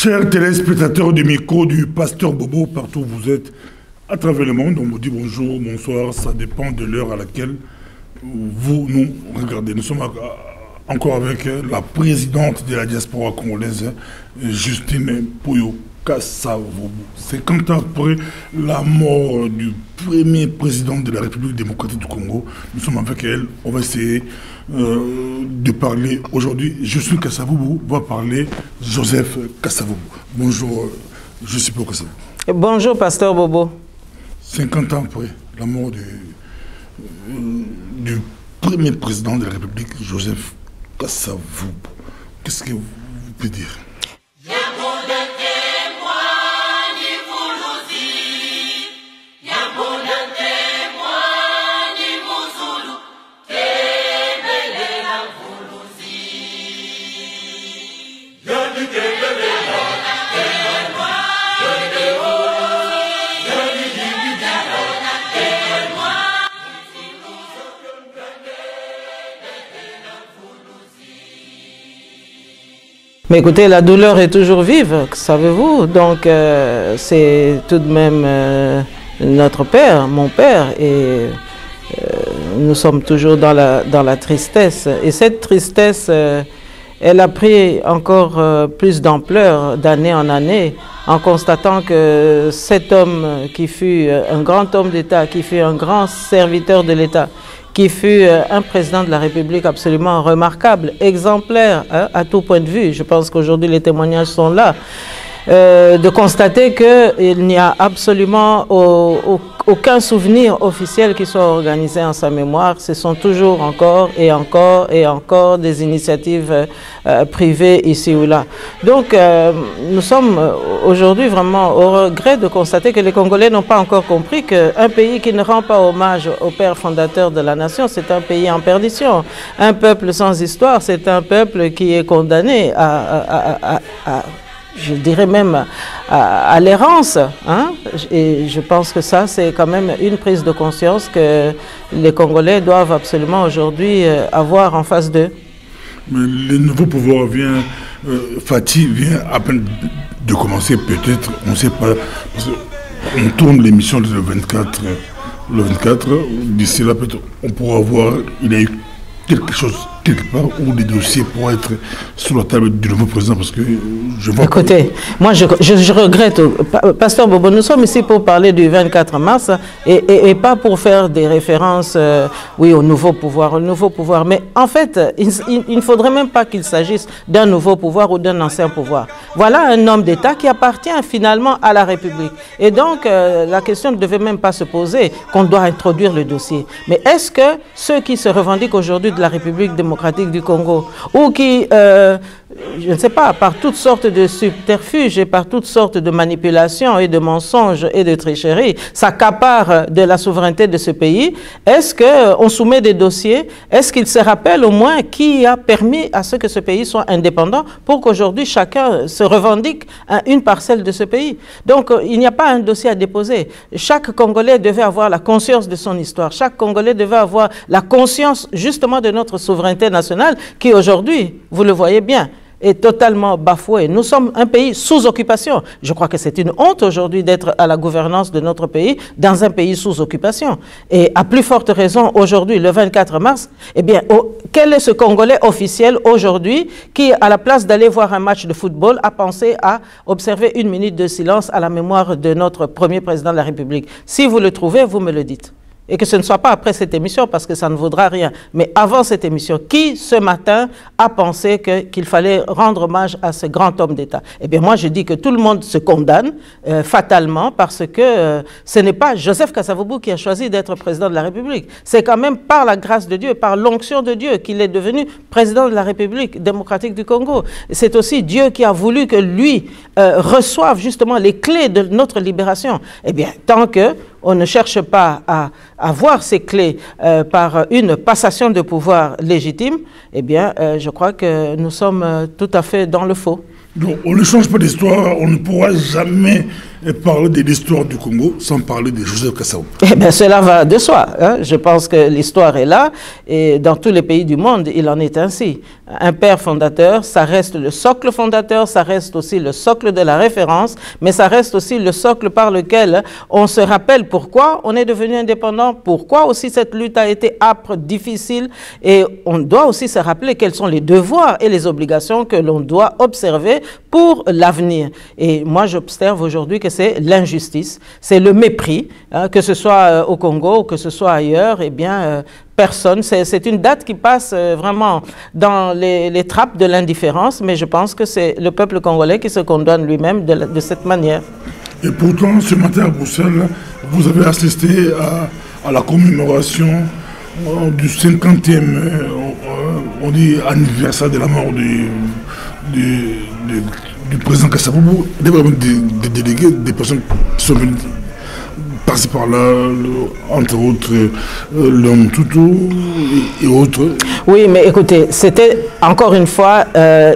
Chers téléspectateurs du micro du Pasteur Bobo, partout où vous êtes, à travers le monde, on vous dit bonjour, bonsoir, ça dépend de l'heure à laquelle vous nous regardez. Nous sommes encore avec la présidente de la diaspora congolaise, Justine Pouyo Kassavoubou. 50 ans après la mort du premier président de la République démocratique du Congo, nous sommes avec elle. On va essayer de parler aujourd'hui. Justine Kassavoubou va parler Joseph Kassavoubou. Bonjour, Justine Kassavoubou. Bonjour, Pasteur Bobo. 50 ans après la mort du premier président de la République, Joseph Kassavoubou. Qu'est-ce que vous pouvez dire? Mais écoutez, la douleur est toujours vive, savez-vous. Donc, c'est tout de même notre père, mon père, et nous sommes toujours dans la tristesse. Et cette tristesse, elle a pris encore plus d'ampleur d'année en année, en constatant que cet homme qui fut un grand homme d'État, qui fut un grand serviteur de l'État, qui fut un président de la République absolument remarquable, exemplaire à tout point de vue. Je pense qu'aujourd'hui les témoignages sont là. De constater qu'il n'y a absolument aucun souvenir officiel qui soit organisé en sa mémoire. Ce sont toujours encore et encore et encore des initiatives privées ici ou là. Donc nous sommes aujourd'hui vraiment au regret de constater que les Congolais n'ont pas encore compris qu'un pays qui ne rend pas hommage au père fondateur de la nation, c'est un pays en perdition. Un peuple sans histoire, c'est un peuple qui est condamné je dirais même à l'errance, hein? Et je pense que ça, c'est quand même une prise de conscience que les Congolais doivent absolument aujourd'hui avoir en face d'eux. Mais le nouveau pouvoir vient, Fatih vient à peine de commencer, peut-être, on ne sait pas, parce qu'on tourne l'émission le 24, d'ici là, peut-être, on pourra voir, il y a eu quelque chose quelque part où les dossiers pourraient être sur la table du nouveau président, parce que je vois... Écoutez, moi je regrette, Pasteur Bobo, nous sommes ici pour parler du 24 mars et pas pour faire des références, oui, au nouveau pouvoir, mais en fait, il ne faudrait même pas qu'il s'agisse d'un nouveau pouvoir ou d'un ancien pouvoir. Voilà un homme d'État qui appartient finalement à la République. Et donc, la question ne devait même pas se poser qu'on doit introduire le dossier. Mais est-ce que ceux qui se revendiquent aujourd'hui de la République démocratique du Congo, ou qui, je ne sais pas, par toutes sortes de subterfuges et par toutes sortes de manipulations et de mensonges et de tricheries, s'accaparent de la souveraineté de ce pays, est-ce qu'on soumet des dossiers? Est-ce qu'ils se rappellent au moins qui a permis à ce que ce pays soit indépendant pour qu'aujourd'hui chacun se revendique une parcelle de ce pays? Donc il n'y a pas un dossier à déposer. Chaque Congolais devait avoir la conscience de son histoire. Chaque Congolais devait avoir la conscience justement de notre souveraineté nationale qui aujourd'hui, vous le voyez bien, est totalement bafouée. Nous sommes un pays sous occupation. Je crois que c'est une honte aujourd'hui d'être à la gouvernance de notre pays dans un pays sous occupation. Et à plus forte raison aujourd'hui, le 24 mars, eh bien, quel est ce Congolais officiel aujourd'hui qui, à la place d'aller voir un match de football, a pensé à observer 1 minute de silence à la mémoire de notre premier président de la République? Si vous le trouvez, vous me le dites. Et que ce ne soit pas après cette émission, parce que ça ne vaudra rien. Mais avant cette émission, qui ce matin a pensé qu'il fallait rendre hommage à ce grand homme d'État? Eh bien moi je dis que tout le monde se condamne fatalement, parce que ce n'est pas Joseph Kassavoubou qui a choisi d'être président de la République. C'est quand même par la grâce de Dieu, par l'onction de Dieu qu'il est devenu président de la République démocratique du Congo. C'est aussi Dieu qui a voulu que lui reçoive justement les clés de notre libération. Eh bien tant que on ne cherche pas à avoir ces clés par une passation de pouvoir légitime, eh bien, je crois que nous sommes tout à fait dans le faux. Donc, on ne change pas d'histoire, on ne pourra jamais parler de l'histoire du Congo sans parler de Joseph Kassavoubou. Eh bien, cela va de soi. Hein. Je pense que l'histoire est là et dans tous les pays du monde, il en est ainsi. un père fondateur, ça reste le socle fondateur, ça reste aussi le socle de la référence, mais ça reste aussi le socle par lequel on se rappelle pourquoi on est devenu indépendant, pourquoi aussi cette lutte a été âpre, difficile, et on doit aussi se rappeler quels sont les devoirs et les obligations que l'on doit observer pour l'avenir. Et moi, j'observe aujourd'hui que c'est l'injustice, c'est le mépris, hein, que ce soit au Congo ou que ce soit ailleurs, eh bien, personne. C'est une date qui passe vraiment dans les trappes de l'indifférence, mais je pense que c'est le peuple congolais qui se condamne lui-même de cette manière. Et pourtant, ce matin à Bruxelles, vous avez assisté à la commémoration du 50e on dit anniversaire de la mort du président Kasavubu. Il y a vraiment des délégués, des personnes qui sont venues passer par là, entre autres l'homme Toutou et autres. Oui, mais écoutez, c'était encore une fois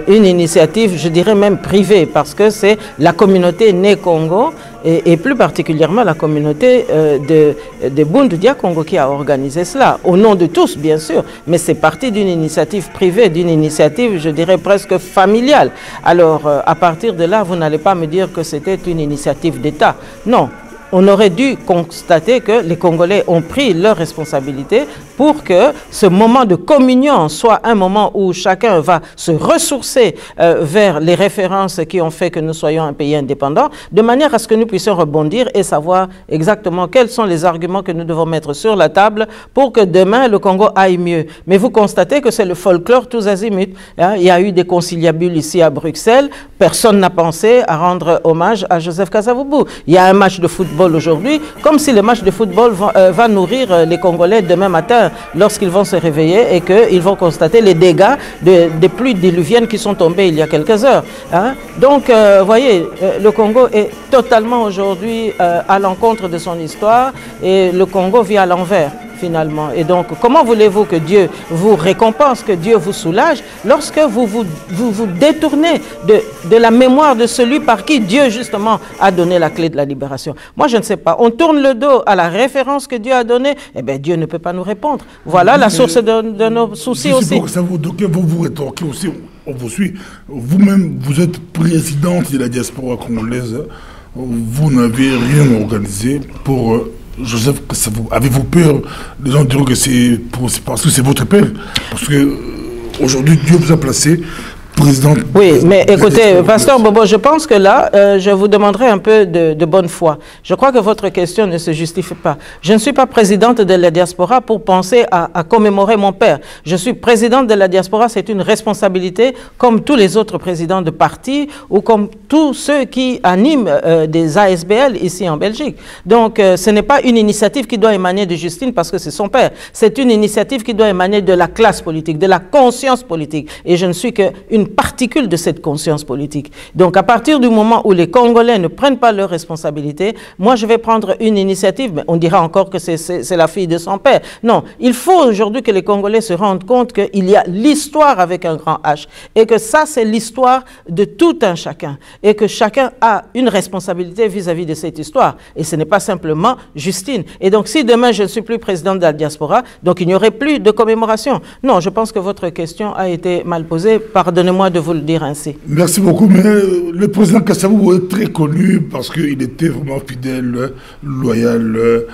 une initiative, je dirais même privée, parce que c'est la communauté Né Congo et plus particulièrement la communauté de Bundu Dia Congo qui a organisé cela, au nom de tous bien sûr, mais c'est parti d'une initiative privée, d'une initiative, je dirais presque familiale. Alors à partir de là, vous n'allez pas me dire que c'était une initiative d'État. Non. On aurait dû constater que les Congolais ont pris leurs responsabilités pour que ce moment de communion soit un moment où chacun va se ressourcer vers les références qui ont fait que nous soyons un pays indépendant, de manière à ce que nous puissions rebondir et savoir exactement quels sont les arguments que nous devons mettre sur la table pour que demain le Congo aille mieux. Mais vous constatez que c'est le folklore tous azimuts. Hein? Il y a eu des conciliabules ici à Bruxelles, personne n'a pensé à rendre hommage à Joseph Kasavubu. Il y a un match de football aujourd'hui, comme si le match de football va nourrir les Congolais demain matin lorsqu'ils vont se réveiller et qu'ils vont constater les dégâts des pluies diluviennes qui sont tombées il y a quelques heures. Hein? Donc, voyez, le Congo est totalement aujourd'hui à l'encontre de son histoire et le Congo vit à l'envers. Finalement. Et donc, comment voulez-vous que Dieu vous récompense, que Dieu vous soulage, lorsque vous détournez de la mémoire de celui par qui Dieu, justement, a donné la clé de la libération? Moi, je ne sais pas. On tourne le dos à la référence que Dieu a donnée, eh bien, Dieu ne peut pas nous répondre. Voilà la source de nos soucis aussi. Pour que ça vous rétorquez aussi, on vous suit. Vous-même, vous êtes présidente de la diaspora congolaise. Vous n'avez rien organisé pour... Joseph, avez-vous peur? Les gens diront que c'est parce que c'est votre père. Parce que aujourd'hui, Dieu vous a placé président. Oui, mais écoutez, Pasteur Bobo, je pense que là, je vous demanderai un peu de bonne foi. Je crois que votre question ne se justifie pas. Je ne suis pas présidente de la diaspora pour penser à commémorer mon père. Je suis présidente de la diaspora, c'est une responsabilité comme tous les autres présidents de partis ou comme tous ceux qui animent des ASBL ici en Belgique. Donc, ce n'est pas une initiative qui doit émaner de Justine parce que c'est son père. C'est une initiative qui doit émaner de la classe politique, de la conscience politique. Et je ne suis qu'une particule de cette conscience politique. Donc, à partir du moment où les Congolais ne prennent pas leurs responsabilités, moi, je vais prendre une initiative, mais on dira encore que c'est la fille de son père. Non, il faut aujourd'hui que les Congolais se rendent compte qu'il y a l'histoire avec un grand H et que ça, c'est l'histoire de tout un chacun et que chacun a une responsabilité vis-à-vis de cette histoire. Et ce n'est pas simplement Justine. Et donc, si demain, je ne suis plus présidente de la diaspora, donc il n'y aurait plus de commémoration. Non, je pense que votre question a été mal posée. Pardonnez-moi de vous le dire ainsi. Merci beaucoup, mais le président Kasavubu est très connu parce qu'il était vraiment fidèle, loyal.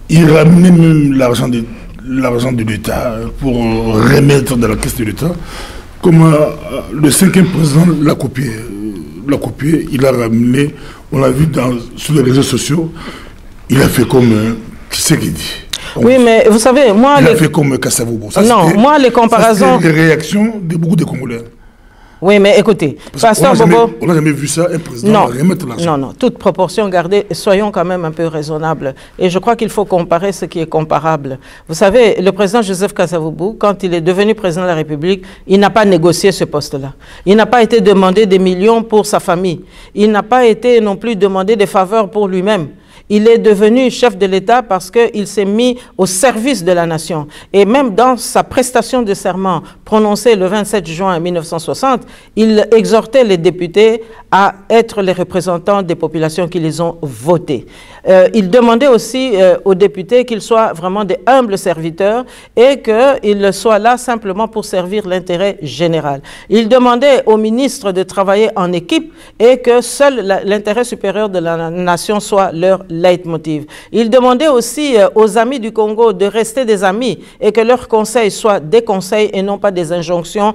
Il ramenait même l'argent de l'État pour remettre dans la caisse de l'État. Comme le 5e président l'a copié, il a ramené, on l'a vu sur les réseaux sociaux, il a fait comme, qui c'est qui dit? Oui, mais vous savez, moi... Il a fait comme Kasavubu. Non, moi, les comparaisons... C'est les réactions de beaucoup de Congolais. Oui, mais écoutez, Pasteur Bobo... On n'a jamais vu ça, un président remettre l'argent. Non, toute proportion gardée, soyons quand même un peu raisonnables. Et je crois qu'il faut comparer ce qui est comparable. Vous savez, le président Joseph Kasavubu, quand il est devenu président de la République, il n'a pas négocié ce poste-là. Il n'a pas été demandé des millions pour sa famille. Il n'a pas été non plus demandé des faveurs pour lui-même. Il est devenu chef de l'État parce qu'il s'est mis au service de la nation. Et même dans sa prestation de serment prononcée le 27 juin 1960, il exhortait les députés à être les représentants des populations qui les ont votés. Il demandait aussi aux députés qu'ils soient vraiment des humbles serviteurs et qu'ils soient là simplement pour servir l'intérêt général. Il demandait aux ministres de travailler en équipe et que seul l'intérêt supérieur de la nation soit leur leitmotiv. Il demandait aussi aux amis du Congo de rester des amis et que leurs conseils soient des conseils et non pas des injonctions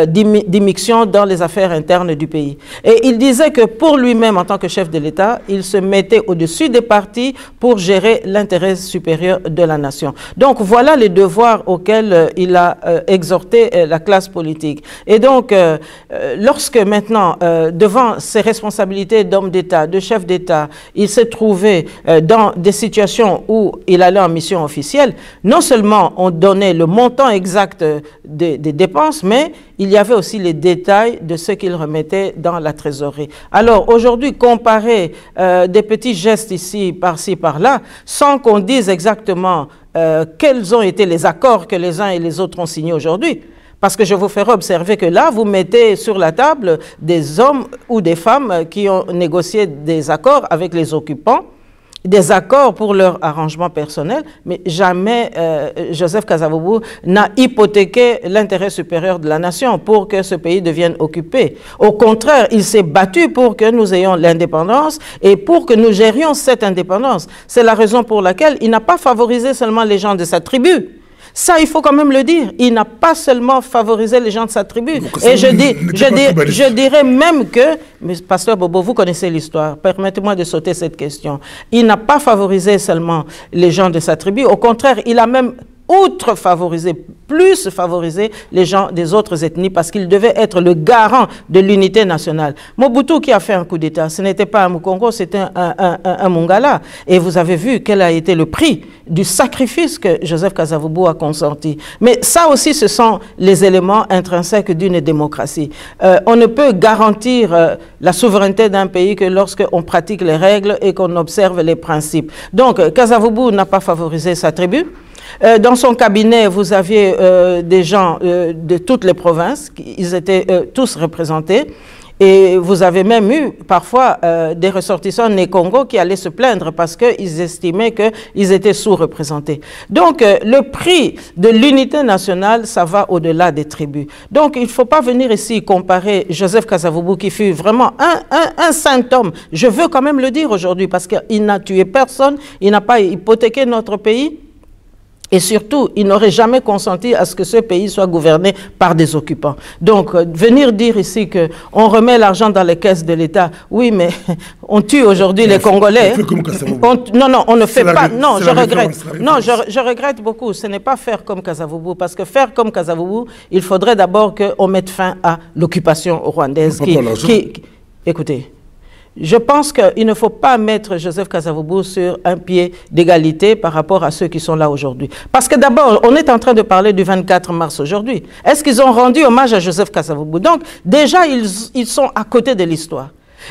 d'immixtion dans les affaires internes du pays. Et il disait que pour lui-même, en tant que chef de l'État, il se mettait au-dessus des partis pour gérer l'intérêt supérieur de la nation. Donc voilà les devoirs auxquels il a exhorté la classe politique. Et donc, lorsque maintenant, devant ses responsabilités d'homme d'État, de chef d'État, il s'est trouvé dans des situations où il allait en mission officielle, non seulement on donnait le montant exact des dépenses, mais il y avait aussi les détails de ce qu'il remettait dans la trésorerie. Alors aujourd'hui, comparer des petits gestes ici, par-ci, par-là, sans qu'on dise exactement quels ont été les accords que les uns et les autres ont signés aujourd'hui. Parce que je vous ferai observer que là, vous mettez sur la table des hommes ou des femmes qui ont négocié des accords avec les occupants, des accords pour leur arrangement personnel, mais jamais Joseph Kasavubu n'a hypothéqué l'intérêt supérieur de la nation pour que ce pays devienne occupé. Au contraire, il s'est battu pour que nous ayons l'indépendance et pour que nous gérions cette indépendance. C'est la raison pour laquelle il n'a pas favorisé seulement les gens de sa tribu. Ça, il faut quand même le dire. Il n'a pas seulement favorisé les gens de sa tribu. Et je dirais même que, mais Pasteur Bobo, vous connaissez l'histoire. Permettez-moi de sauter cette question. Il n'a pas favorisé seulement les gens de sa tribu. Au contraire, il a même outre favoriser, plus favoriser les gens des autres ethnies parce qu'il devait être le garant de l'unité nationale. Mobutu qui a fait un coup d'État, ce n'était pas un Mukongo, c'était un Mongala. Et vous avez vu quel a été le prix du sacrifice que Joseph Kasavubu a consenti. Mais ça aussi, ce sont les éléments intrinsèques d'une démocratie. On ne peut garantir la souveraineté d'un pays que lorsqu'on pratique les règles et qu'on observe les principes. Donc, Kasavubu n'a pas favorisé sa tribu. Dans son cabinet, vous aviez des gens de toutes les provinces, ils étaient tous représentés. Et vous avez même eu parfois des ressortissants nés Congo qui allaient se plaindre parce qu'ils estimaient qu'ils étaient sous-représentés. Donc le prix de l'unité nationale, ça va au-delà des tribus. Donc il ne faut pas venir ici comparer Joseph Kasavubu qui fut vraiment un saint homme. Je veux quand même le dire aujourd'hui parce qu'il n'a tué personne, il n'a pas hypothéqué notre pays. Et surtout, il n'aurait jamais consenti à ce que ce pays soit gouverné par des occupants. Donc, venir dire ici qu'on remet l'argent dans les caisses de l'État, oui, mais on tue aujourd'hui les Congolais. Non, on ne fait pas. Non, je regrette. Non, je regrette beaucoup. Ce n'est pas faire comme Kasavubu, parce que faire comme Kasavubu, il faudrait d'abord qu'on mette fin à l'occupation rwandaise. Écoutez. Je pense qu'il ne faut pas mettre Joseph Kasavubu sur un pied d'égalité par rapport à ceux qui sont là aujourd'hui. Parce que d'abord, on est en train de parler du 24 mars aujourd'hui. Est-ce qu'ils ont rendu hommage à Joseph Kasavubu? Donc, déjà, ils sont à côté de l'histoire.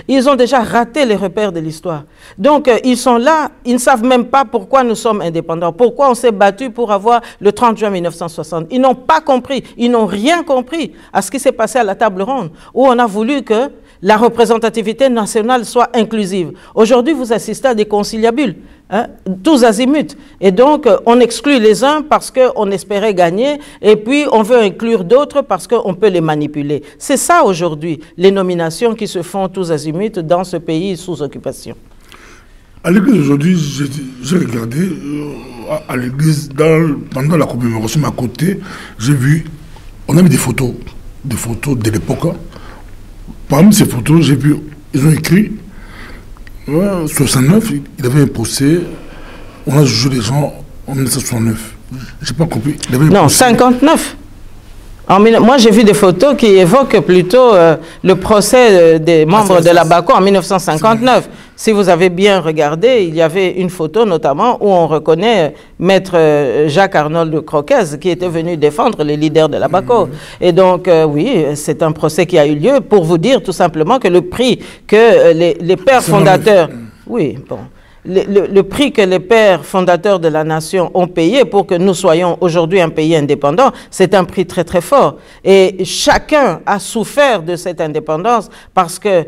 Ils ont déjà raté les repères de l'histoire. Donc, ils sont là, ils ne savent même pas pourquoi nous sommes indépendants, pourquoi on s'est battu pour avoir le 30 juin 1960. Ils n'ont pas compris, ils n'ont rien compris à ce qui s'est passé à la table ronde, où on a voulu que la représentativité nationale soit inclusive. Aujourd'hui, vous assistez à des conciliabules, hein, tous azimuts. Et donc, on exclut les uns parce qu'on espérait gagner, et puis on veut inclure d'autres parce qu'on peut les manipuler. C'est ça aujourd'hui, les nominations qui se font tous azimuts dans ce pays sous occupation. À l'église aujourd'hui, j'ai regardé, à l'église, pendant la commémoration à côté, j'ai vu, on a mis des photos de l'époque. Parmi ces photos, j'ai vu, ils ont écrit, 69, il avait un procès, on a jugé les gens en 1969. Je n'ai pas compris. Non, 59. Moi, j'ai vu des photos qui évoquent plutôt le procès des membres de la BACO en 1959. Si vous avez bien regardé, il y avait une photo notamment où on reconnaît Maître Jacques-Arnold Croquez qui était venu défendre les leaders de la BACO. Et donc, oui, c'est un procès qui a eu lieu pour vous dire tout simplement que le prix que les pères fondateurs... Oui, bon. le prix que les pères fondateurs de la nation ont payé pour que nous soyons aujourd'hui un pays indépendant, c'est un prix très très fort. Et chacun a souffert de cette indépendance parce que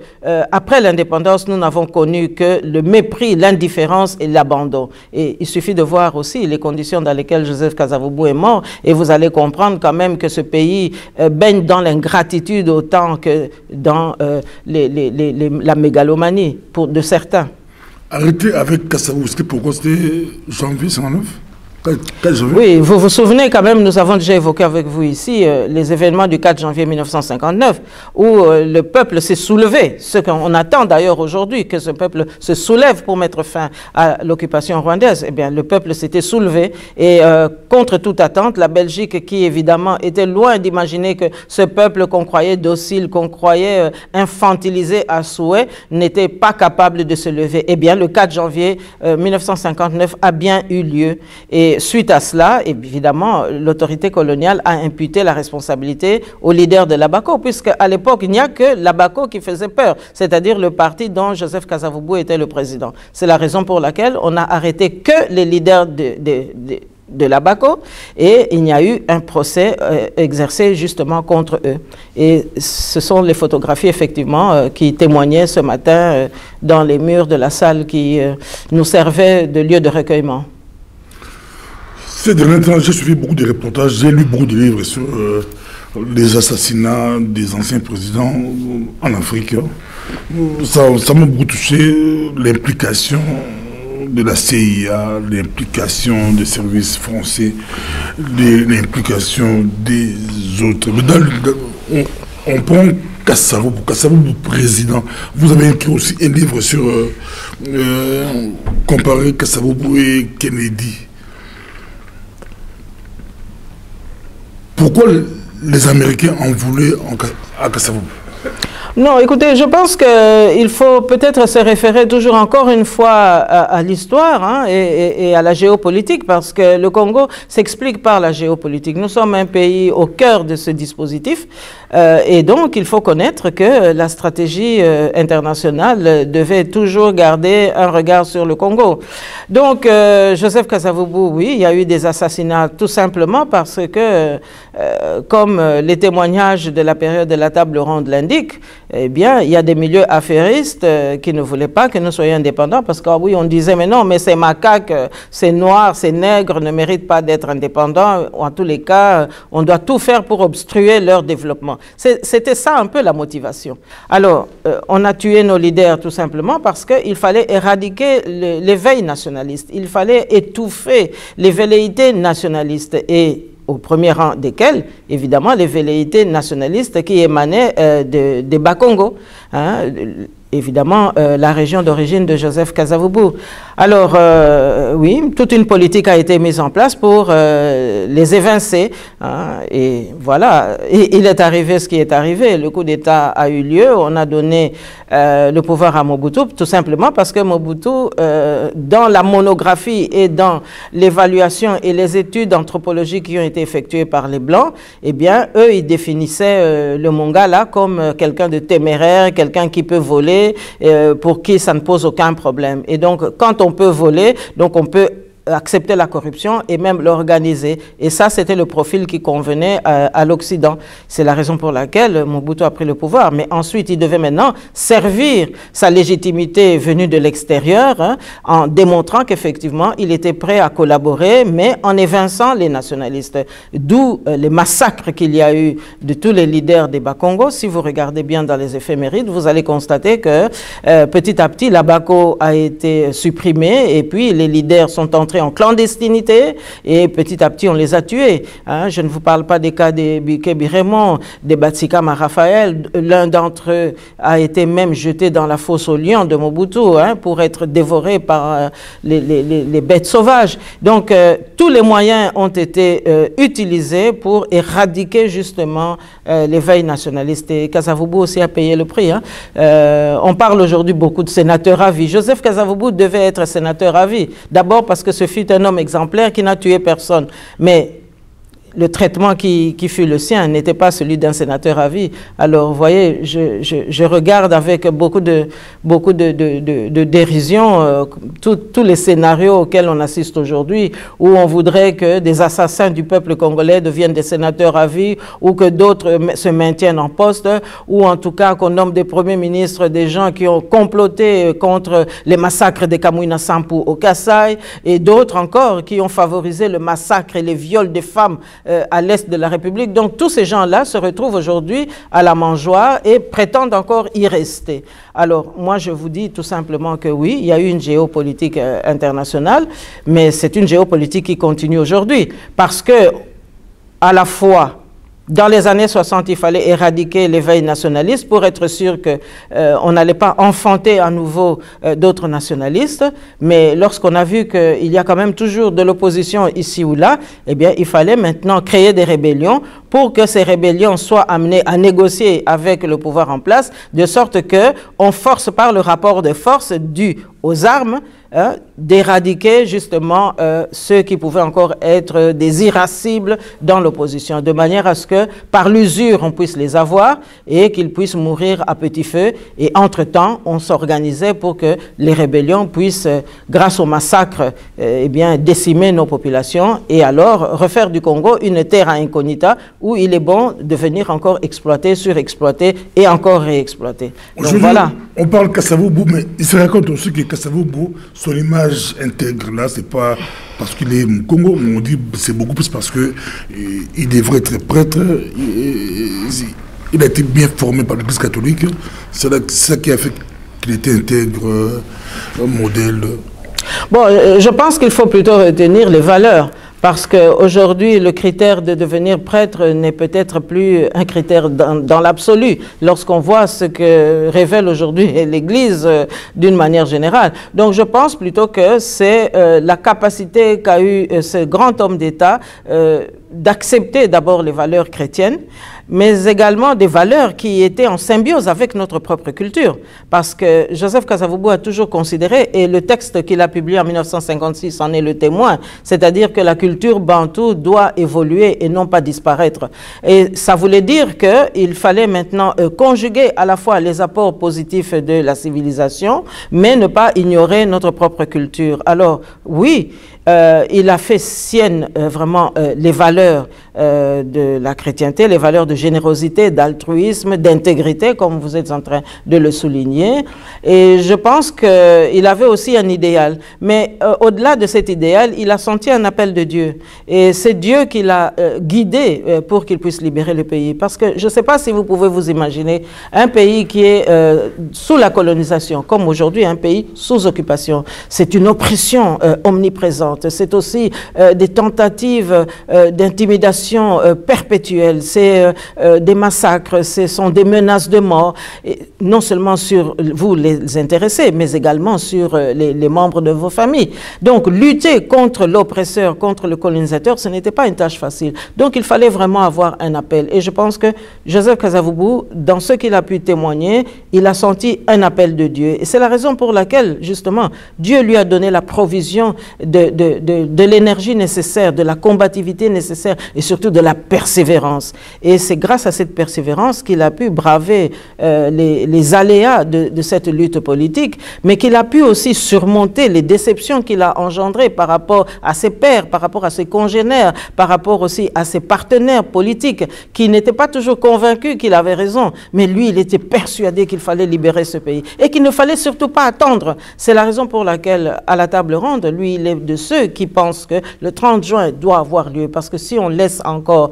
après l'indépendance, nous n'avons connu que le mépris, l'indifférence et l'abandon. Et il suffit de voir aussi les conditions dans lesquelles Joseph Kasavubu est mort et vous allez comprendre quand même que ce pays baigne dans l'ingratitude autant que dans la mégalomanie de certains. Arrêté avec Kasavubu, c'était pourquoi? C'était janvier 1959? Oui, vous vous souvenez quand même, nous avons déjà évoqué avec vous ici les événements du 4 janvier 1959 où le peuple s'est soulevé, ce qu'on attend d'ailleurs aujourd'hui, que ce peuple se soulève pour mettre fin à l'occupation rwandaise. Eh bien, le peuple s'était soulevé et contre toute attente, la Belgique qui évidemment était loin d'imaginer que ce peuple qu'on croyait docile, qu'on croyait infantilisé à souhait, n'était pas capable de se lever. Eh bien, le 4 janvier 1959 a bien eu lieu et suite à cela, évidemment, l'autorité coloniale a imputé la responsabilité aux leaders de l'Abaco, puisqu'à l'époque, il n'y a que l'Abaco qui faisait peur, c'est-à-dire le parti dont Joseph Kasavubu était le président. C'est la raison pour laquelle on n'a arrêté que les leaders de l'Abaco et il y a eu un procès exercé justement contre eux. Et ce sont les photographies effectivement qui témoignaient ce matin dans les murs de la salle qui nous servaient de lieu de recueillement. Ces derniers temps, j'ai suivi beaucoup de reportages, j'ai lu beaucoup de livres sur les assassinats des anciens présidents en Afrique. Ça m'a beaucoup touché, l'implication de la CIA, l'implication des services français, l'implication des autres. On prend Kasavubu président. Vous avez écrit aussi un livre sur comparer Kasavubu et Kennedy. Pourquoi les Américains en voulaient à Kasavubu? Non, écoutez, je pense qu'il faut peut-être se référer toujours encore une fois à l'histoire hein, et à la géopolitique, parce que le Congo s'explique par la géopolitique. Nous sommes un pays au cœur de ce dispositif et donc il faut connaître que la stratégie internationale devait toujours garder un regard sur le Congo. Donc Joseph Kasavubu, oui, il y a eu des assassinats tout simplement parce que, comme les témoignages de la période de la table ronde l'indiquent, eh bien, il y a des milieux affairistes qui ne voulaient pas que nous soyons indépendants parce que oui, on disait, mais non, mais ces macaques, ces noirs, ces nègres ne méritent pas d'être indépendants. En tous les cas, on doit tout faire pour obstruer leur développement. C'était ça un peu la motivation. Alors, on a tué nos leaders tout simplement parce qu'il fallait éradiquer l'éveil nationaliste. Il fallait étouffer les velléités nationalistes et au premier rang desquels, évidemment, les velléités nationalistes qui émanaient des Bas-Congo, hein, évidemment, la région d'origine de Joseph Kasavubu. Alors, oui, toute une politique a été mise en place pour les évincer, hein, et voilà, et il est arrivé ce qui est arrivé. Le coup d'État a eu lieu, on a donné le pouvoir à Mobutu, tout simplement parce que Mobutu, dans la monographie et dans l'évaluation et les études anthropologiques qui ont été effectuées par les Blancs, eh bien, eux, ils définissaient le Mongala comme quelqu'un de téméraire, quelqu'un qui peut voler, pour qui ça ne pose aucun problème. Et donc, quand on peut voler, donc on peut accepter la corruption et même l'organiser. Et ça, c'était le profil qui convenait à l'Occident. C'est la raison pour laquelle Mobutu a pris le pouvoir. Mais ensuite, il devait maintenant servir sa légitimité venue de l'extérieur, hein, en démontrant qu'effectivement, il était prêt à collaborer, mais en évinçant les nationalistes. D'où les massacres qu'il y a eu de tous les leaders des Bas-Congo. Si vous regardez bien dans les éphémérides, vous allez constater que petit à petit, l'Abaco a été supprimé et puis les leaders sont entrés en clandestinité et petit à petit on les a tués. Hein. Je ne vous parle pas des cas des Bikebi Raymond, des Batsikama Raphaël. L'un d'entre eux a été même jeté dans la fosse aux lions de Mobutu, hein, pour être dévoré par les bêtes sauvages. Donc tous les moyens ont été utilisés pour éradiquer justement l'éveil nationaliste. Et Kasavubu aussi a payé le prix. Hein. On parle aujourd'hui beaucoup de sénateurs à vie. Joseph Kasavubu devait être sénateur à vie. D'abord parce que ce fut un homme exemplaire qui n'a tué personne. Mais le traitement qui fut le sien n'était pas celui d'un sénateur à vie. Alors, vous voyez, je regarde avec beaucoup de dérision tous les scénarios auxquels on assiste aujourd'hui, où on voudrait que des assassins du peuple congolais deviennent des sénateurs à vie, ou que d'autres se maintiennent en poste, ou en tout cas qu'on nomme des premiers ministres des gens qui ont comploté contre les massacres des Kamwina Sampu au Kasaï, et d'autres encore qui ont favorisé le massacre et les viols des femmes à l'est de la République. Donc tous ces gens-là se retrouvent aujourd'hui à la mangeoire et prétendent encore y rester. Alors moi je vous dis tout simplement que oui, il y a eu une géopolitique internationale, mais c'est une géopolitique qui continue aujourd'hui, parce que à la fois dans les années 60, il fallait éradiquer l'éveil nationaliste pour être sûr qu'on n'allait pas enfanter à nouveau d'autres nationalistes. Mais lorsqu'on a vu qu'il y a quand même toujours de l'opposition ici ou là, eh bien, il fallait maintenant créer des rébellions pour que ces rébellions soient amenées à négocier avec le pouvoir en place, de sorte qu'on force par le rapport de force dû aux armes, d'éradiquer justement ceux qui pouvaient encore être des irascibles dans l'opposition, de manière à ce que par l'usure on puisse les avoir et qu'ils puissent mourir à petit feu. Et entre-temps, on s'organisait pour que les rébellions puissent, grâce au massacre, eh bien, décimer nos populations et alors refaire du Congo une terra incognita où il est bon de venir encore exploiter, surexploiter et encore réexploiter. Donc voilà. On parle Kasavubu, mais il se raconte aussi que Kasavubu, son image intègre là, c'est pas parce qu'il est au Congo, on dit c'est beaucoup plus parce que il devrait être prêtre. Il a été bien formé par l'Église catholique. C'est ça qui a fait qu'il était intègre, un modèle. Bon, je pense qu'il faut plutôt retenir les valeurs. Parce qu'aujourd'hui, le critère de devenir prêtre n'est peut-être plus un critère dans l'absolu, lorsqu'on voit ce que révèle aujourd'hui l'Église d'une manière générale. Donc je pense plutôt que c'est la capacité qu'a eu ce grand homme d'État d'accepter d'abord les valeurs chrétiennes, mais également des valeurs qui étaient en symbiose avec notre propre culture. Parce que Joseph Kasavubu a toujours considéré, et le texte qu'il a publié en 1956 en est le témoin, c'est-à-dire que la culture bantoue doit évoluer et non pas disparaître. Et ça voulait dire qu'il fallait maintenant conjuguer à la fois les apports positifs de la civilisation, mais ne pas ignorer notre propre culture. Alors oui, il a fait sienne vraiment les valeurs de la chrétienté, les valeurs de générosité, d'altruisme, d'intégrité, comme vous êtes en train de le souligner. Et je pense qu'il avait aussi un idéal. Mais au-delà de cet idéal, il a senti un appel de Dieu. Et c'est Dieu qui l'a guidé pour qu'il puisse libérer le pays. Parce que je ne sais pas si vous pouvez vous imaginer un pays qui est sous la colonisation, comme aujourd'hui un pays sous occupation. C'est une oppression omniprésente. C'est aussi des tentatives d'intimidation perpétuelle. C'est des massacres, ce sont des menaces de mort, et non seulement sur vous les intéressés, mais également sur les membres de vos familles. Donc lutter contre l'oppresseur, contre le colonisateur, ce n'était pas une tâche facile. Donc il fallait vraiment avoir un appel. Et je pense que Joseph Kasavubu, dans ce qu'il a pu témoigner, il a senti un appel de Dieu. Et c'est la raison pour laquelle, justement, Dieu lui a donné la provision de l'énergie nécessaire, de la combativité nécessaire et surtout de la persévérance. Et c'est grâce à cette persévérance qu'il a pu braver les aléas de cette lutte politique, mais qu'il a pu aussi surmonter les déceptions qu'il a engendrées par rapport à ses pairs, par rapport à ses congénères, par rapport aussi à ses partenaires politiques qui n'étaient pas toujours convaincus qu'il avait raison, mais lui, il était persuadé qu'il fallait libérer ce pays et qu'il ne fallait surtout pas attendre. C'est la raison pour laquelle, à la table ronde, lui, il est de ceux qui pensent que le 30 juin doit avoir lieu, parce que si on laisse encore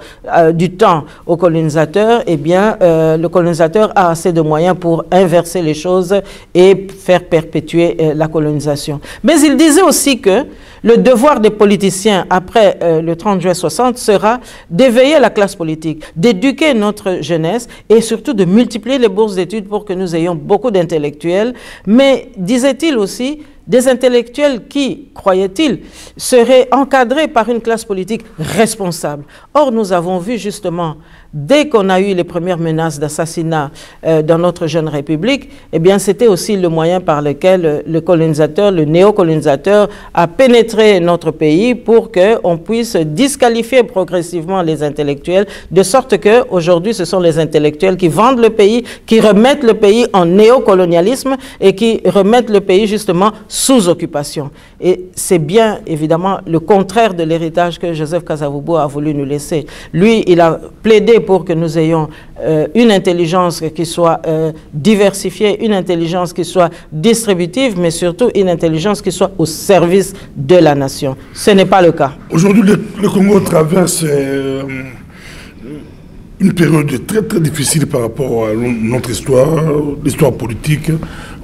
du temps au colonisateur, eh bien, le colonisateur a assez de moyens pour inverser les choses et faire perpétuer la colonisation. Mais il disait aussi que le devoir des politiciens après le 30 juin 60 sera d'éveiller la classe politique, d'éduquer notre jeunesse et surtout de multiplier les bourses d'études pour que nous ayons beaucoup d'intellectuels, mais disait-il aussi des intellectuels qui, croyait-il, seraient encadrés par une classe politique responsable. Or, nous avons vu justement, dès qu'on a eu les premières menaces d'assassinat dans notre jeune République, eh bien, c'était aussi le moyen par lequel le colonisateur, le néocolonisateur, a pénétré notre pays pour qu'on puisse disqualifier progressivement les intellectuels, de sorte qu'aujourd'hui, ce sont les intellectuels qui vendent le pays, qui remettent le pays en néocolonialisme et qui remettent le pays justement sous occupation. Et c'est bien évidemment le contraire de l'héritage que Joseph Kasavubu a voulu nous laisser. Lui, il a plaidé pour que nous ayons une intelligence qui soit diversifiée, une intelligence qui soit distributive, mais surtout une intelligence qui soit au service de la nation. Ce n'est pas le cas. Aujourd'hui, le Congo traverse une période très très difficile par rapport à notre histoire, l'histoire politique.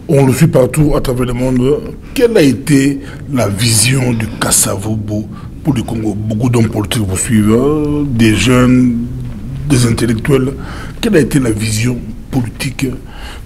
On le suit partout à travers le monde. Quelle a été la vision du Kasavubu pour le Congo? Beaucoup d'hommes politiques vous suivent, des jeunes, des intellectuels. Quelle a été la vision politique?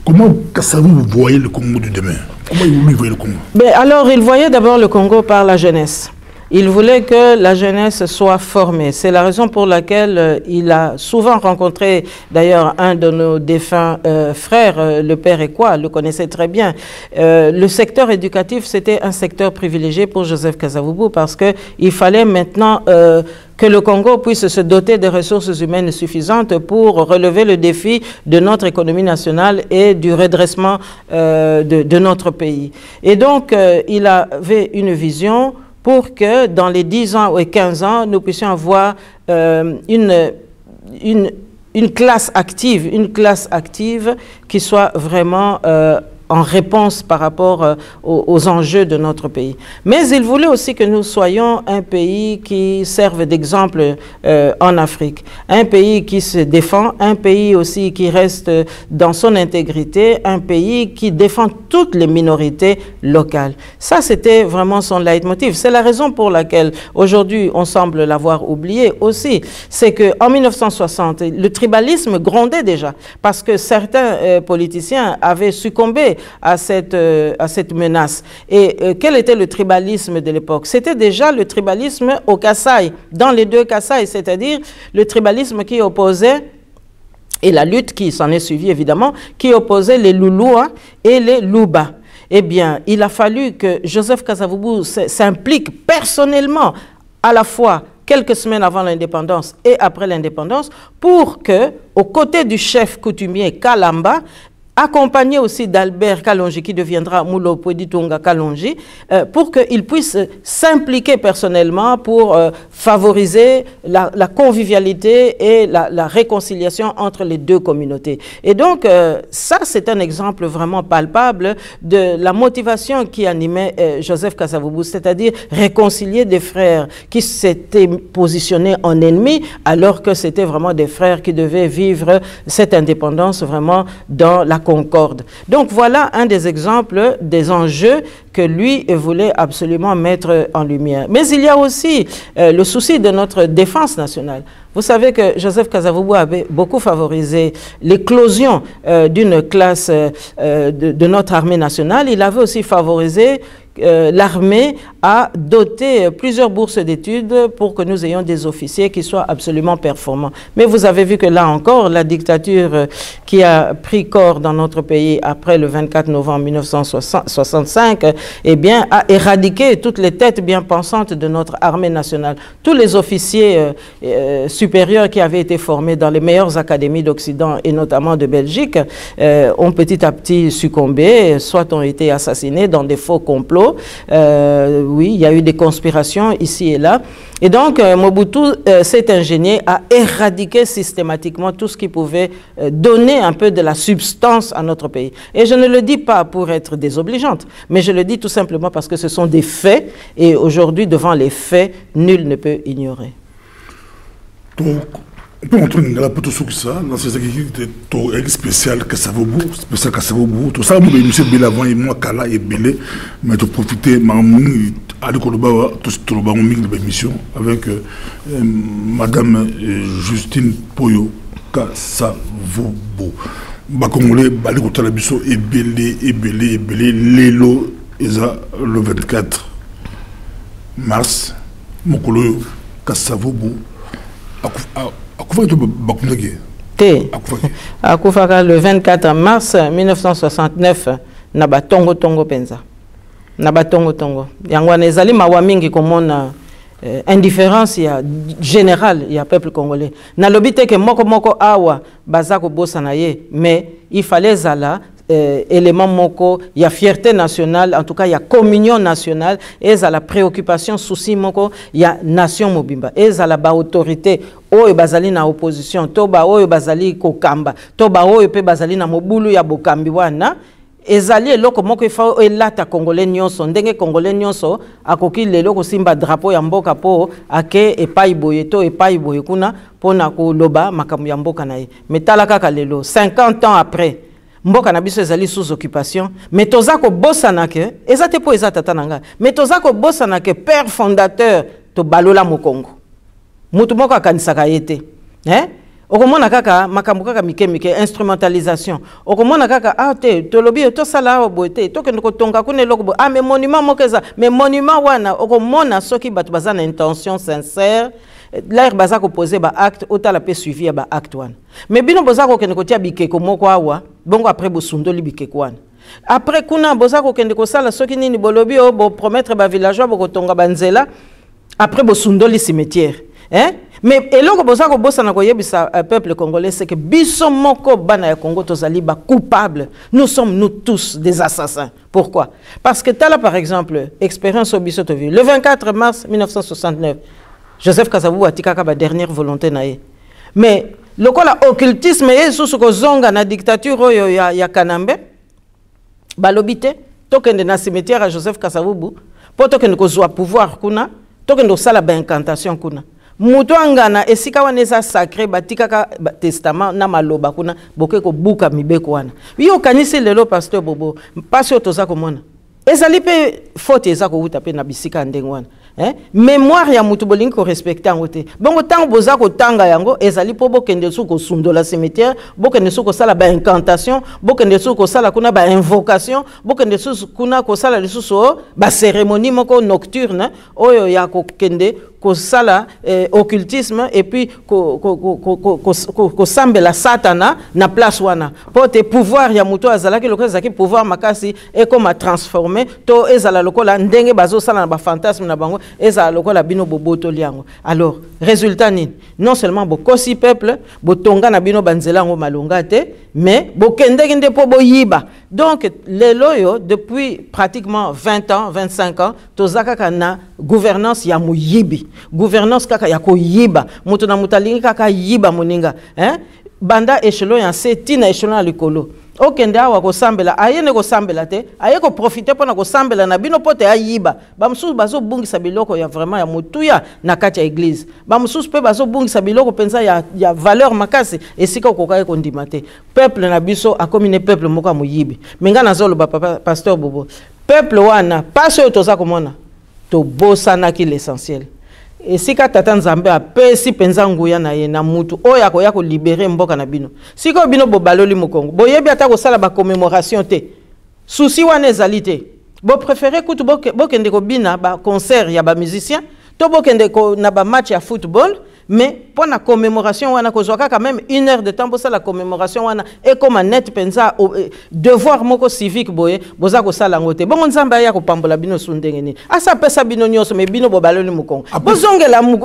Comment Kasavubu voyait le Congo du demain? Comment il voyait le Congo? Alors, il voyait d'abord le Congo par la jeunesse. Il voulait que la jeunesse soit formée. C'est la raison pour laquelle il a souvent rencontré, d'ailleurs, un de nos défunts frères, le père Ekwa, le connaissait très bien. Le secteur éducatif, c'était un secteur privilégié pour Joseph Kasavubu parce qu'il fallait maintenant que le Congo puisse se doter de ressources humaines suffisantes pour relever le défi de notre économie nationale et du redressement de notre pays. Et donc, il avait une vision pour que dans les 10 ans ou 15 ans, nous puissions avoir une classe active qui soit vraiment en réponse par rapport aux enjeux de notre pays. Mais il voulait aussi que nous soyons un pays qui serve d'exemple en Afrique, un pays qui se défend, un pays aussi qui reste dans son intégrité, un pays qui défend toutes les minorités locales. Ça, c'était vraiment son leitmotiv. C'est la raison pour laquelle aujourd'hui, on semble l'avoir oublié aussi. C'est qu'en 1960, le tribalisme grondait déjà parce que certains politiciens avaient succombé à cette menace. Et quel était le tribalisme de l'époque? C'était déjà le tribalisme au Kasaï, dans les deux Kasaï, c'est-à-dire le tribalisme qui opposait, et la lutte qui s'en est suivie évidemment, qui opposait les Loulous et les Louba. Eh bien, il a fallu que Joseph Kasavubu s'implique personnellement à la fois quelques semaines avant l'indépendance et après l'indépendance pour que, aux côtés du chef coutumier Kalamba, accompagné aussi d'Albert Kalonji, qui deviendra Moulo Pweditonga Kalonji, pour qu'il puisse s'impliquer personnellement pour favoriser la convivialité et la réconciliation entre les deux communautés. Et donc, ça, c'est un exemple vraiment palpable de la motivation qui animait Joseph Kasavubu, c'est-à-dire réconcilier des frères qui s'étaient positionnés en ennemis, alors que c'était vraiment des frères qui devaient vivre cette indépendance vraiment dans la concorde. Donc voilà un des exemples des enjeux que lui voulait absolument mettre en lumière. Mais il y a aussi le souci de notre défense nationale. Vous savez que Joseph Kasavubu avait beaucoup favorisé l'éclosion d'une classe de notre armée nationale. Il avait aussi favorisé l'armée a doté plusieurs bourses d'études pour que nous ayons des officiers qui soient absolument performants. Mais vous avez vu que là encore, la dictature qui a pris corps dans notre pays après le 24 novembre 1965, eh bien, a éradiqué toutes les têtes bien pensantes de notre armée nationale. Tous les officiers supérieurs qui avaient été formés dans les meilleures académies d'Occident et notamment de Belgique ont petit à petit succombé, soit ont été assassinés dans des faux complots. Oui, il y a eu des conspirations ici et là. Et donc, Mobutu s'est ingénié à éradiquer systématiquement tout ce qui pouvait donner un peu de la substance à notre pays. Et je ne le dis pas pour être désobligeante, mais je le dis tout simplement parce que ce sont des faits, et aujourd'hui, devant les faits, nul ne peut ignorer. Donc, on peut entrer dans la poteau sur ça, dans ces activités spéciales Kasavubu, spécial Kasavubu, tout ça, moi, monsieur Belavant et moi, Kala et Belé, mais de profiter, Mamoun, à l'école tout le monde de l'émission, avec madame Justine Poyo Kasavubu. Bakongolais, Balikota Labiso, et Belé, Lélo, le 24 mars, Mokolo Kassavobo, Akufaka le 24 mars 1969, Naba Tongo Tongo Penza. Naba Tongo Tongo. Yangwane ezali mawamingi komona indifférence ya générale ya peuple congolais. Na lobite ke moko awa bazako bosa na ye, mais il fallait zala élément moko, il y a fierté nationale, en tout cas il y a communion nationale, et il y a la préoccupation, souci moko, il y a nation mobimba, et il y a la autorité, oyo bazali na opposition, toba oyo bazali kokamba, toba oyo pe bazali na mobulu ya bokambi wana, ezali eloko moko ifa elata congolais nyonso, ndenge congolais nyonso, akoki lelo ko simba drapeau ya mboka po ake epai boye to epai boye kuna, pona ko loba makambo ya mboka na ye. Metala kaka lelo, 50 ans après, mboka na biso ezali sous occupation, mais tozako bosana ke ezate po ezata tananga, mais tozako bosana ke père fondateur to balola mokongo. Mutu moko akanisaka yete. Okomona kaka makambo kaka mike instrumentalisation. Okomona kaka te tolobi to sala boete to ke ndoko tonga kune loko mais monument mokeza, mais monument wana okomona soki batu bazana intention sincère. L'air bazako posé ba acte autant la paix suivi ba acte wana. Mais bino bozako kende ko tia bikeko moko awa, bongo après bosundoli bikeko wana. Après kuna bozako kende ko sala soki nini bolobi o bo promettre ba villageois boko tonga banzela, après bosundoli cimetière. Mais eloko bozako bosana ko yebisa peuple congolais c'est que biso moko bana ya Congo tozali ba coupable. Nous sommes nous tous des assassins. Pourquoi? Parce que tala par exemple expérience au biso to vu le 24 mars 1969. Joseph Kasavubu atikaka ba dernière volonté na ye. Mais lokola occultisme ye sous ko zonga na dictature oyo ya Kanambe balobite tokende na cimetière à Joseph Kasavubu po tokende ko zwa pouvoir kuna tokende sala ba incantation kuna muto angana esika wana eza sacré batikaka testament na maloba kuna boke ko buka mibeko wana yo kanisi lelo pasteur Bobo pasio toza komona ezali pe faute eza ko uta pe na bisika ndenge wana. Mémoire ya mutu bolingi ko respecter ngote. Bongo tango boza ko tanga yango ezali po bokende su ko sundola cimetière, bokende su ko sala ba incantation, bokende su ko sala kuna ba invocation, bokende su kuna ko sala lisusu ba cérémonie moko nocturne oyo ya ko kende ko sala occultisme et puis ko sambela satana na place wana. Po te pouvoir ya mutu azalaki lokola zaki pouvoir makasi e comme transformer to ezala lokola ndenge bazo sala na ba fantasme na bango eza lokola bino boboto liango. Alors résultat ni non seulement bokosi peuple botonga na bino banzela ngo malonga te mais bokende kende po boyiba. Donc les loyo depuis pratiquement 20 ans 25 ans tozaka kana gouvernance ya muyibi, gouvernance kaka ya koyiba mutu na mutalingi kaka yiba moninga banda échelon ya seti na échelon ya likolo. Okende awa ko sambela ayene ko sambela te aye ko profiter pona ko sambela na bino pote ayiba bamsusu bazo bungisa biloko ya vraiment ya mutuya na kati ya église bamsusu pe bazo bungisa biloko penza ya valeur makasi esika ko kaye ko ndima te peuple na biso akomine peuple moko moyibi menga nazolo ba pasteur Bobo peuple wana paso toza komona to bosana ki l'essentiel. Et si tata nzambe apesi penza nguya na ye na mutu oya ko ya ko libérer mboka na bino siko bino bobaloli mokongo boyebi ata ko sala ba commémoration te souci wana ezali te bo préférer kutu bokende ko bina ba concert ya ba musicien to bokende ko na ba match ya football mais pour la commémoration wana ko zwaka quand même 1 heure de temps pour ça la commémoration wana et comme net penza devoir moko civique boye boza ko sala ngote bon nzamba ya ko pambola bino sundenge ni asa pesa bino nyonso me bino bobaloli mukongo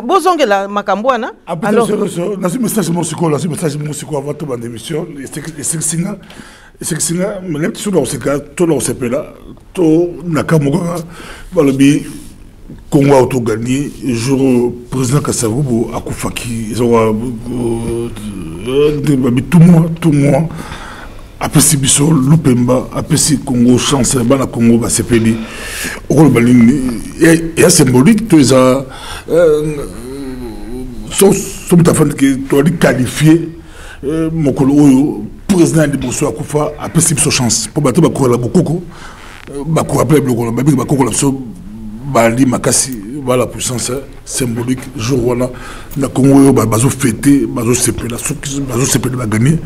bozongela makambo wana alors na message mosiko la message mosiko avant toute émission c'est que singa même sur le seka to lo sepela to nakamoga balobi Congo a auto gagné jour président Kasavubu a Koufaki tout moi après si biso Lupemba après si Congo chance bana Congo ba sepeli au balini et symbolique tous ça sont ta fan que tu as qualifié mokolo oyo président de Bosso Akoufa après si biso chance pour battre ba ko la bokoko ba ko rappeler bloko ba ko la Bali makasi voilà puissance symbolique jour wana na Congo bazo fêter bazo sepela bazo sepela ba gagner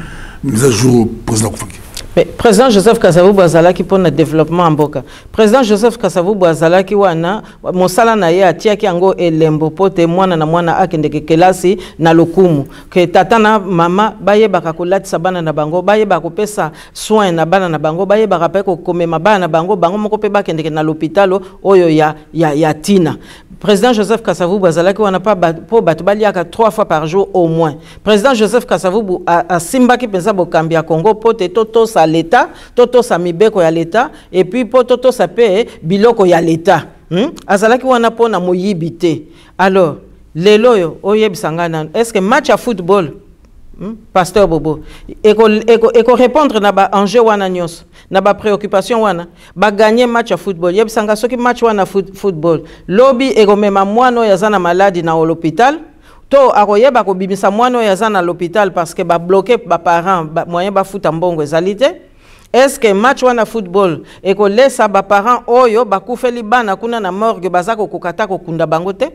mais un jour président Koufaki Mais président Joseph Kasavubu azalaki pour le développement en Boka. Président Joseph Kasavubu azalaki wana mosala na ye atiaki yango elembo pote mwana na mwana akendeke kelasi na lokumu ke tata na mama bayebaka kolatisa bana na bango bayebaka kopesa soin na bana na bango bayebaka pe komema bana na bango bango moko pe bakendeke na l'hôpital oyo ya tina. Président Joseph Kasavubu azalaki wana pa po batu baliaka 3 fois par jour au moins. Président Joseph Kasavubu a simbaki pensa bokambi ya Congo pote toto sa l'État, toto sa mibeko ya l'État, et puis po toto sa pe biloko ya l'État. Azalaki wana po na moyibite. Alors, leloyo oyebisangana, est-ce que match à football Pasteur Bobo, eko répondre na ba enjeu wana nyos, na ba préoccupation wana, ba gagner match à football. Yebisanga soki match wana football. Lobby eko mema mwana yazana maladi na l'hôpital. To akoyeba ko bimisa mwana yazana l'hôpital parce que ba bloquer ba parents moyen ba foot mbongo ezalité. Est-ce que match wana football eko lesa ba parents oyo ba kufeli bana kuna na morgue bazako kokata ko kunda bangote?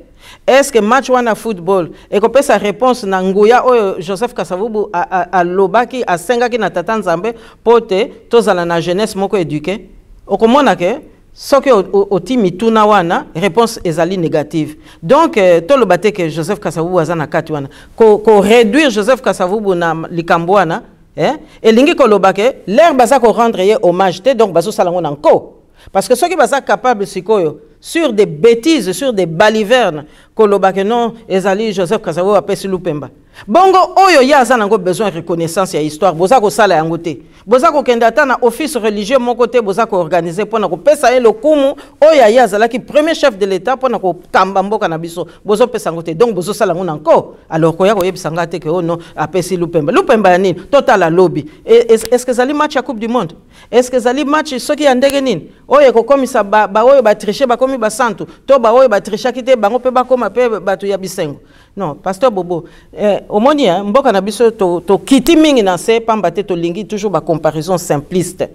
Est-ce que match wana football eko pesa réponse na nguya oyo Joseph Kasavubu a lobaki a sengaki na tata Nzambe pote tozala na jeunesse moko éduquée? Okomona ke soki otimi tuna wana réponse ezali négative. Donc to lobate que Joseph Kasavubu azana kati wana ko réduire Joseph Kasavubu na likambo wana et lingi ko lobake l'air baza ko rendre ye hommage te donc bazo salango nanko parce que ceux qui baza capable sikoyo sur des bêtises sur des balivernes ko lobake non ezali Joseph Kasavubu apesi Lupemba bongo oyo ya aza nango besoin de reconnaissance ya histoire boza ko sala yango te boza ko kenda ta na office religieux mon côté boza ko organiser pona ko pesa ye lokumu oyo ya azala ki premier chef de l'état pona ko tamba mboka na biso bozo pesa ngo te donc bozo sala ngo nanko alors ko ya ko yebisanga te ke oh non apesi Lupemba ya nini total lobby est-ce que zali match ya coupe du monde est-ce que zali match soki ya ndenge nini oyo ko komisa ba oyo ba tricher ba komi ba santu to ba oyo ba tricher kite bango pe ba koma pe batu ya bisengo non pasteur Bobo omoni mboka na biso to kiti mingi na se pamba te to lingi toujours ba comparaison simpliste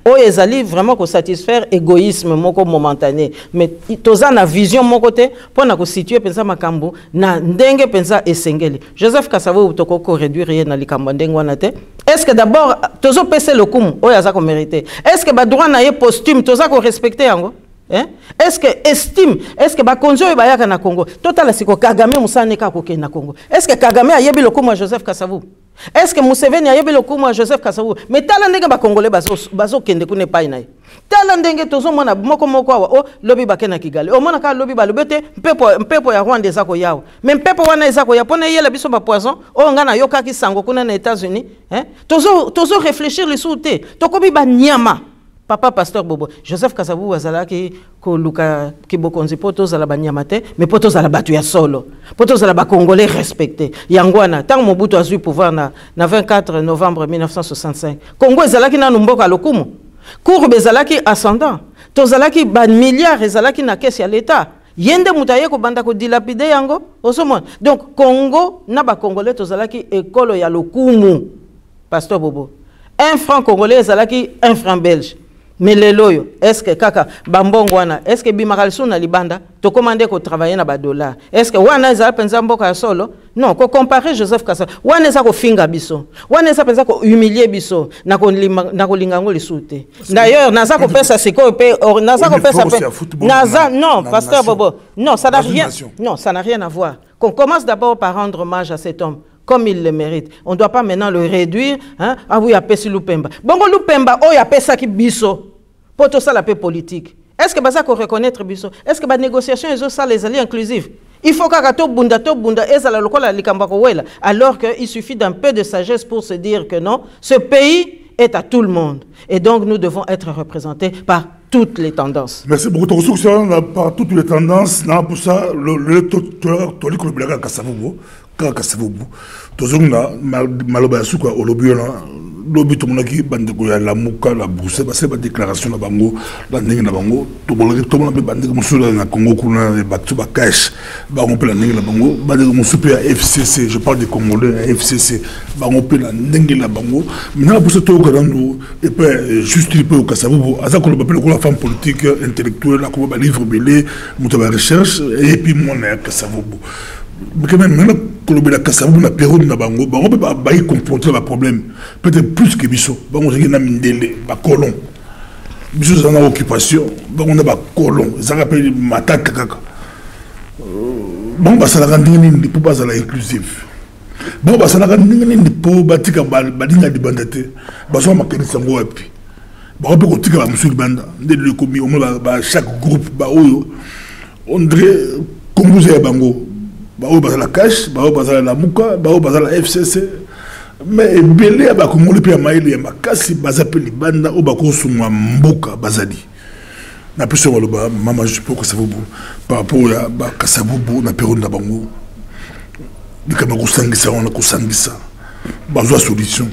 oyo ezali vraiment ko satisfaire égoïsme moko momentané mais toza na vision moko te pona ko situer pensa makambo na ndenge pensa esengeli Joseph Kasavubu toko ko réduire ye na likambo ndenge wana te est-ce que d'abord tozo pese le kum oyo aza ko mériter est-ce que ba droit na ye posthume toza ko respecter yango est-ce que estime est-ce que ba konzo bayaka na Congo total siko Kagame musane ka ko na Congo est-ce que Kagame a yebi le kum Joseph Kasavubu est-ce que Museveni a yebi le kum Joseph Kasavubu mais tala ndenge ba congolais bazo kende kune pai na ye tala ndenge tozo mona moko awa lobi bakena Kigali o mona ka lobi ba lobete mpepo ya Rwanda ezako yawo mais mpepo wana ezako ya pona yela biso ba poison o ngana yoka ki sango kuna na États-Unis tozo réfléchir le souté tokobi ba nyama papa pasteur Bobo Joseph Kasavubu azalaki ko luka kibokonzi poto zala banyamate mais poto zala batu ya solo poto zala ba congolais respecté yangwana tant Mobutu a eu pouvoir na 24 novembre 1965 Congo ezalaki na mboka lokumu courbe ezalaki ascendant tozalaki ba milliards ezalaki na caisse ya l'état yende mutaye ko banda ko dilapider yango osomon donc Congo na ba congolais tozalaki ekolo ya lokumu pasteur Bobo 1 franc congolais ezalaki 1 franc belge. Mais les loyo, est-ce que kaka bambongo wana, est-ce que bimakalsu na libanda, to commandé ko travailler na ba dollar. Est-ce que wana za penza mboka solo? Non, ko comparer Joseph Kasavubu. Wana za ko finga biso. Wana za penza ko humilier biso na ko lingango lisute. D'ailleurs, naza ko pesa siko pe naza ko pesa naza non, pasteur Bobo. Non, ça n'a rien. Non, ça n'a rien à voir. Qu'on commence d'abord par rendre hommage à cet homme comme il le mérite. On ne doit pas maintenant le réduire. Ah oui, il y a Pessi Lupemba. Bon, Lupemba, oh, il y a Pessa qui biso. Pour tout ça, la paix politique. Est-ce que ça qu'on reconnaître biso? Est-ce que la négociation est ça les alliés inclusifs? Il faut qu'à bunda alors qu'il suffit d'un peu de sagesse pour se dire que non, ce pays est à tout le monde. Et donc, nous devons être représentés par toutes les tendances. Merci beaucoup. Par toutes les tendances, pour ça, le Kasavubu tozonga maloba suka olobiola lobi tomonaki bandeko ya lamuka la bourse ba c'est ba déclaration na bango la ndenge na bango tomona be bandeko musula na Congo kuna batu ba cash ba on peut la ndenge na bango bandeko musupe ya FCC je parle des Congolais FCC ba on peut la ndenge na bango maintenant pour ce tour grando et puis juste il peut Kasavubu aza ko ba la femme politique intellectuelle la ko ba livre belé muta ba recherche et puis mon Kasavubu Mais quand même, quand la Kassabou na période na bango, bango peut pas confronter le problème. Peut-être plus que Bisso. Bango c'est na mindele, ba colon. Bisso c'est en occupation, bango na ba colon. Ça rappelle matata kaka. Bon bah ça la rend ni pour pas ça la inclusif. Bon bah ça la rend ni pour batika badinga di bandate. Ba so makeni sango wapi. Ba peut kotika ba musul banda. Ndele komi au moins ba chaque groupe ba oyo on dirait Congo c'est bango. Bao bazala cash, bao bazala la muka, bao bazala FCC. Mais belé ba Congo pe maili ya makasi bazapeli banda o bako sumwa mboka bazali. Na peso waloba mama je peux que ça vous par rapport à ba kasabubu na période na bango. Dikama ko sangisa on ko sangisa. Bazwa solution.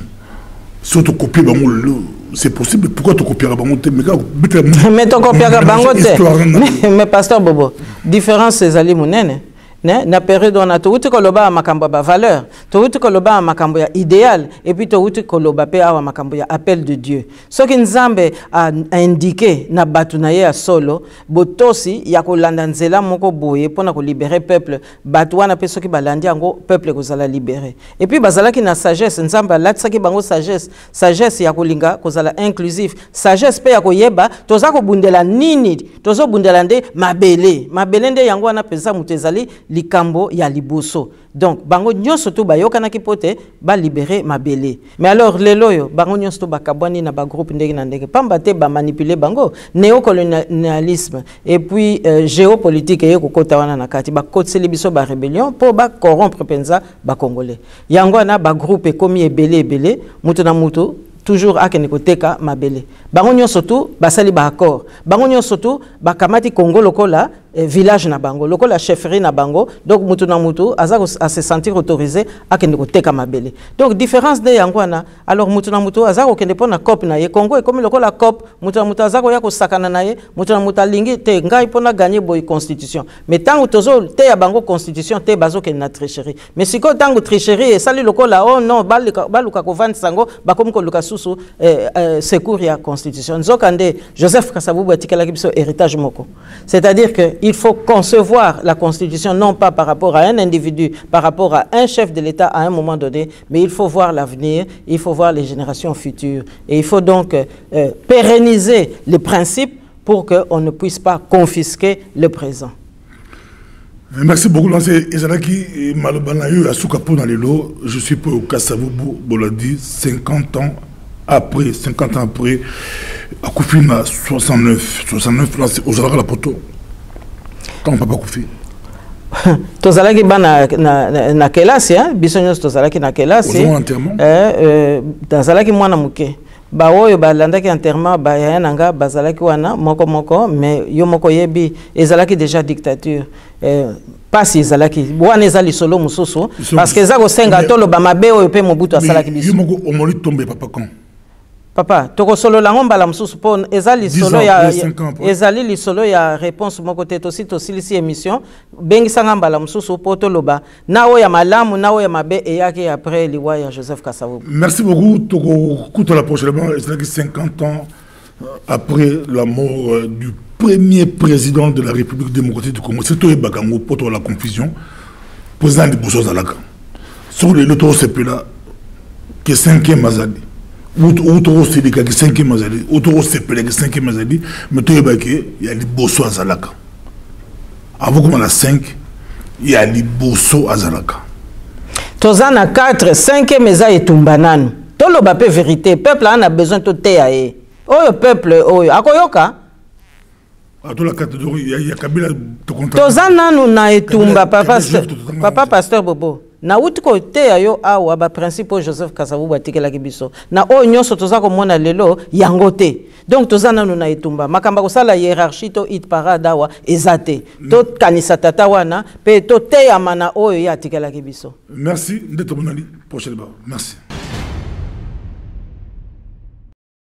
Si tu copies bango c'est possible. Pourquoi tu copies bango te mais tu copies bango te. Mais pasteur Bobo, différence c'est ali munene. Na période on a tout koloba makambo ba valeur tout koloba makambo ya idéal et puis tout koloba pe awa makambo ya appel de Dieu ce qui nzambe a indiqué na batu na ye ya solo botosi ya kolanda nzela moko boye pona ko libérer peuple batu wana pe soki balandi yango peuple kozala libérer et puis bazala ki na sagesse nzambe alatsaki bango sagesse ya kolinga kozala inclusif sagesse pe ya koyeba toza ko bundela nini tozo bundela nde mabele nde yango wana pesa mutezali likambo ya liboso donc bango nyonso to bayokana ki pote ba libérer mabele mais alors leloyo bango nyonso to bakabwani na ba groupe ndenge na ndenge pamba te ba manipuler bango néocolonialisme et puis géopolitique ye kokota wana na kati ba kotseli biso ba rébellion pour ba corrompre penza ba congolais yango na ba groupe komi ebele mutu na mutu toujours akene koteka mabele bango nyonso to basali ba accord bango nyonso to bakamati Congo lokola village na bango lokola chefferie na bango donc mutu na mutu à se sentir autorisé akende koteka mabele donc différence de yangwana alors mutu na mutu azako kende pona cop na ye Congo comme lokola cop mutu na mutu azako ya kosakana na ye mutu na mutu lingi te ngai pona gagner boy constitution mais tango tozo te ya bango constitution te bazo ke na tricherie mais siko tango tricherie et sali lokola oh non baluka ko vendre sango bakomi ko luka susu secours ya constitution nzokande Joseph Kasavubu atikala kibiso héritage moko c'est-à-dire que il faut concevoir la constitution non pas par rapport à un individu, par rapport à un chef de l'État à un moment donné, mais il faut voir l'avenir, il faut voir les générations futures. Et il faut donc pérenniser les principes pour qu'on ne puisse pas confisquer le présent. Merci beaucoup, Lancé Ezalaki Malobanayo Asukapo dans les lots. Je suis pour Kasavubu Boladi, 50 ans après, à Koufina 69, aux Alaka la Poto. Quand papa Koufi tozalaki bana na kelasi biso nyonso tozalaki na kelasi tozalaki mwana muke ba oyo balandaki enterrement ba ya nanga bazalaki wana moko mais yo moko yebi ezalaki déjà dictature pasi ezalaki wana ezali solo mususu parce que ezako senga tolo ba mabe oyo pe mobutu asalaki biso yo moko omoli tombe papa quand papa toko solo la ngomba la msusu pon ezali solo ya réponse moko te to sito silisi émission bengi sangamba la msusu poto loba nawo ya malamu nawo ya mabe et yaki après liwa ya Joseph Kasavubu. Merci beaucoup toko kuta la prochainement c'est 50 ans après la mort du premier président de la République démocratique du Congo c'est Toye Bakango poto la confusion président de Bosso Zalaka sur le loto c'est là que 5e Mazadi autour c'est des gars qui 5e Mazadi autour c'est pas les 5e Mazadi mais Toye Baké il y a les Bosso Zalaka avant comme la 5 il y a les Bosso Zalaka tozana 4 5e eza etumbananu tolo ba pe vérité peuple a besoin de teaé oyo peuple oyo akoyoka la catégorie il y a Kabila tozana nu na etumba papa pasteur Bobo na utiko te ayo awa ba principe Joseph Kasavubu atikela kibiso na oyo nyonso toza ko mona lelo yango te donc tozana nu na etumba makamba ko sala hiérarchie to it parada wa ezate to kanisa tata wana pe to te amana oyo ya atikela kibiso. Merci ndeto bonali prochaine fois merci.